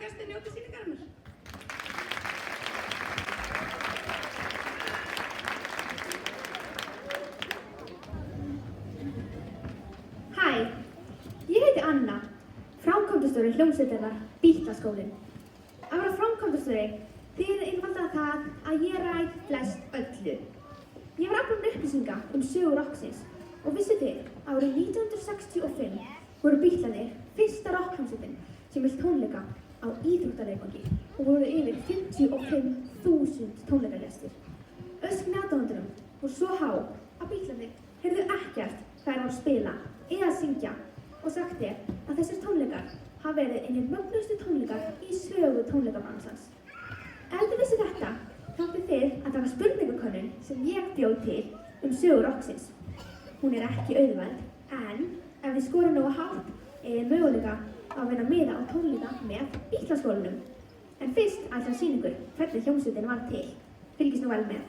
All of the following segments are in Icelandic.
gestir njóti sýningarinnar. Hæ, ég heiti Anna, framkvæmdastjóri hljómsveitarinnar Bítlaskólinn. Að vera framkvæmdastjóri þýðir einfaldlega það að ég ræð flest öllu. Ég var aflað upplýsinga sögu rokksins og vissu þið að árið 1965 voru Bítlarnir fyrsta rokkhljómsveitin sem hélt tónleika á íþróttaleikvangi og voru yfir 55.000 tónleikagestir. Öskrin í aðdáendunum voru svo há að Bítlarnir heyrðu ekkert hvað voru að spila eða syngja og sagt er að þessir tónleikar hafa verið einir mögnuðustu tónleikar í sögu tónleikabransans. Ef þið vissu þetta, þá ættu þið að taka spurningakönnun sem ég bjó til sögu rokksins. Hún er ekki auðveld, en ef þið skorið nógu hátt möguleika að vinna miða á tónleika með Bítlaskólanum. En fyrst ætla að sýna ykkur hvernig hljómsveitin varð til. Fylgist nú vel með.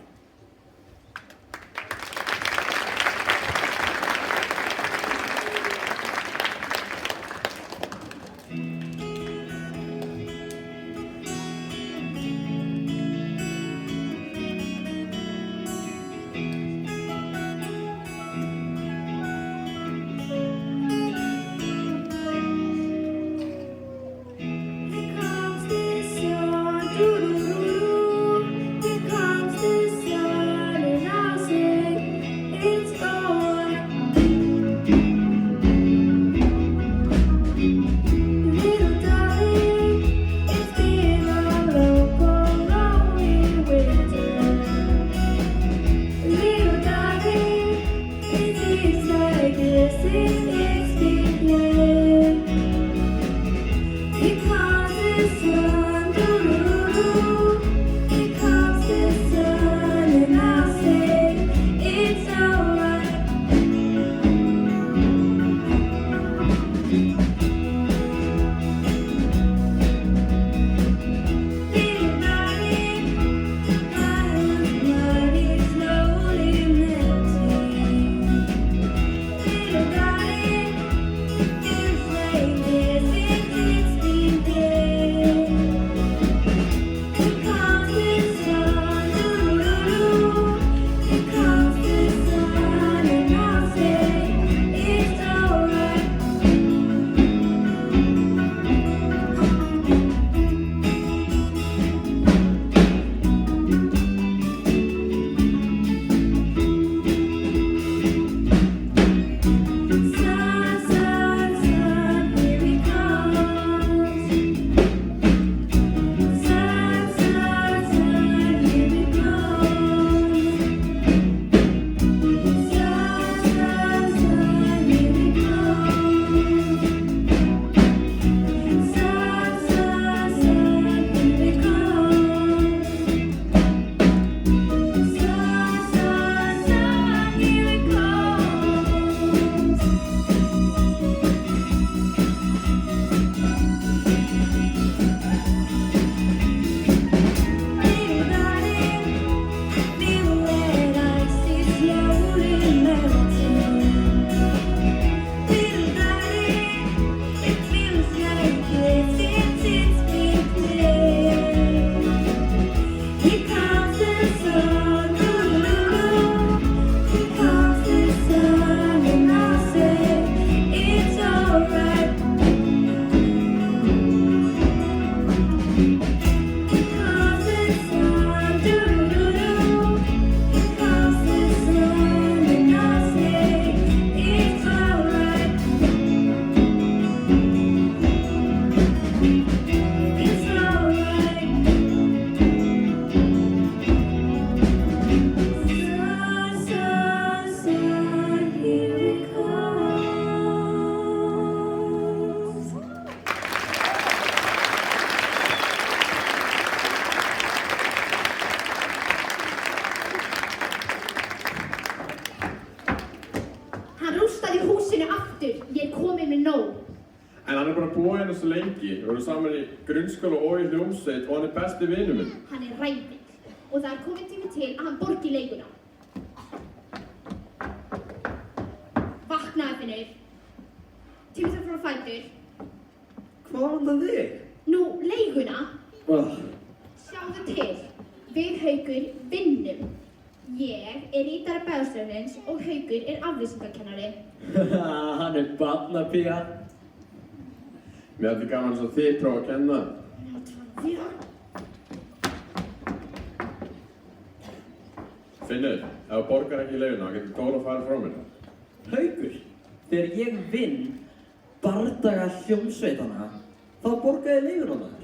En hann bara búið hérna svo lengi, við vorum saman í grunnskóla og í hljómsveit og hann besti vinur minn. Hann ræfill og það kominn tími til að hann borgi leiguna. Vaknaðu Finnur. Tími þarf frá fætur. Hvað var það þig? Nú, leigu. Sjáðu til, við Haukur vinnum. Ég rítari beðstöðarins og Haukur aflýsingarkennari. Hann barnapía. Mér ætti gaman þess að þið prófa að kenna. Finnur, ef þú borgar ekki leiguna, getur Dóra farið frá mér. Haukur, þegar ég vinn bardaga hljómsveitana, þá borga ég leiguna þar.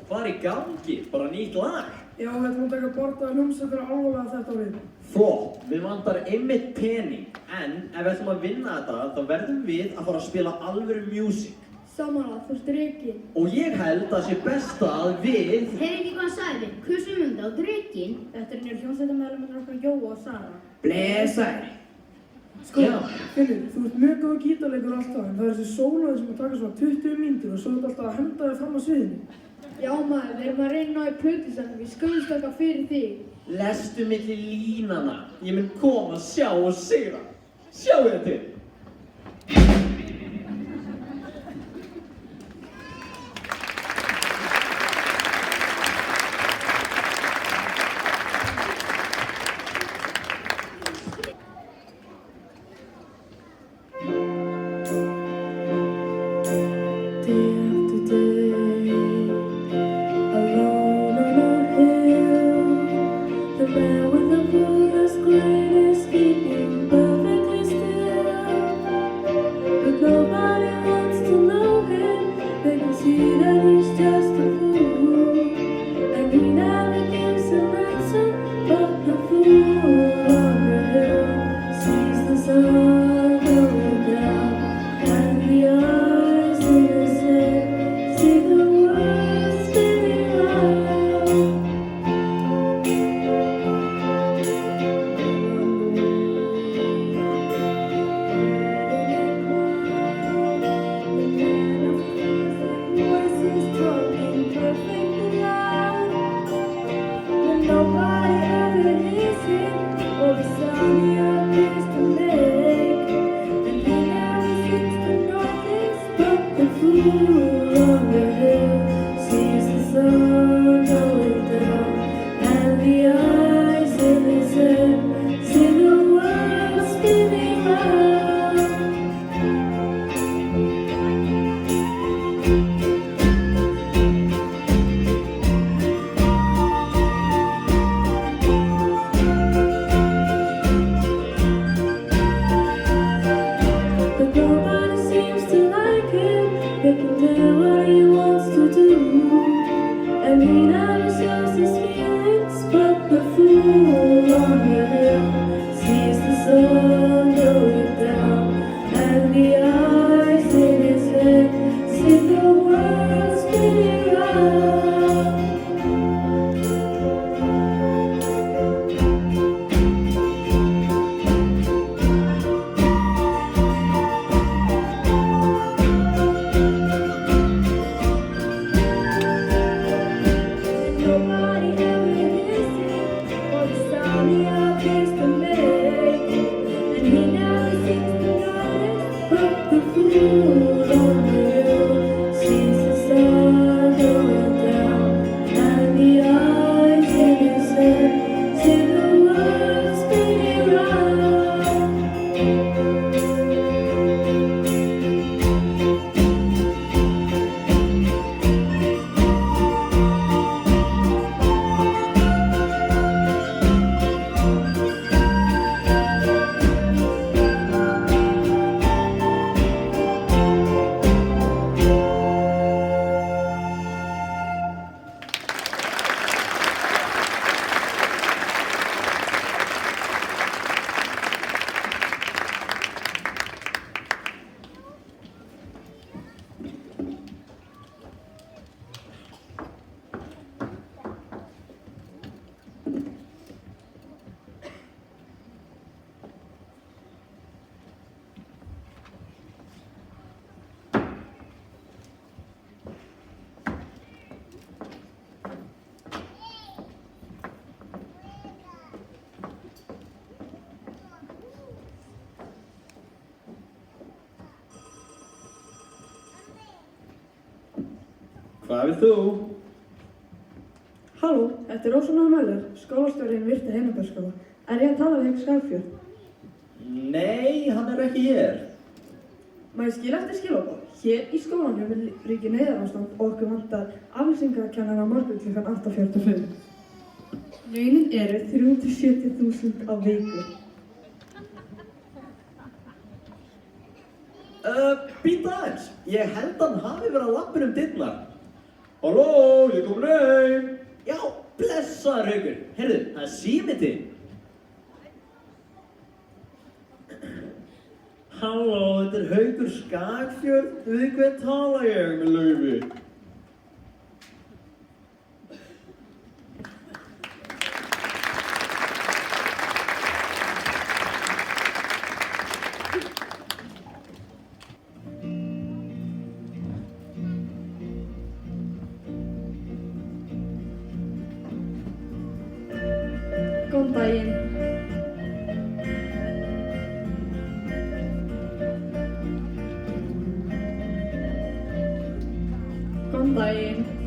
Hvað í gangi? Bara nýtt lag? Já, við ætlum að taka bardaga hljómsveitina alvarlega þetta árið. Flott, við vantar einmitt pening, en ef við ætlum að vinna þetta, þá verðum við að fara að spila alvöru music. Samanlega, þú ert Drekinn. Og ég held að sé besta að við... Heyrðu ekki hvað hann sagði? Kusum á Drekinn. Þetta er hljómsveitamæðurinn okkar Jóa og Sara. Blessaður! Sko, Finnur, þú ert mjög góð gítarleikur alltaf, en það er þessi sólóði sem að taka svona 20 mínútur og svo ertu alltaf að henda þig fram á sviðinu. Já maður, við erum að reyna á í plötusendum, við skömmumst okkar fyrir þig. Lestu milli línana. Ég mun koma, sjá og sigra. Sjáu þið til! The man with the fullest, greatest, keeping perfectly still. fool on the hill sees the sun going down, and the eyes in his head see the world spinning round. But nobody seems to like him. They can do what he wants to do, and he never shows his feelings. But the fool on the hill sees the sun going down, and the eyes in his head see the world spinning round. Nobody ever hears him or the sound he appears to make, and he never seems to notice. But the fool on the hill sees the sun going down, and the eyes in his head see the world spinning round. Hvað vilt þú? Halló, þetta er Rósanna Möller, skólastjórinn Virta Heimabærsskóla. Er ég að tala við ykkur Skagfjörð? Nei, hann er ekki hér. Má ég skila eftir skilabóð? Hér í skólanum ríkir neyðarástand og okkur vantar aflýsingakennara á morgun klukkan 8:45. Launin eru 370.000 á viku. Býta aðeins. Ég held hann hafi verið að lappin dyrnar. Halló, ég kom heim. Já, blessaður Haukur. Heyrðu, það er síminn þinn. Halló, þetta er Haukur Skagfjörð. Við hvern tala ég með Laufi? Góðan daginn. Góðan daginn.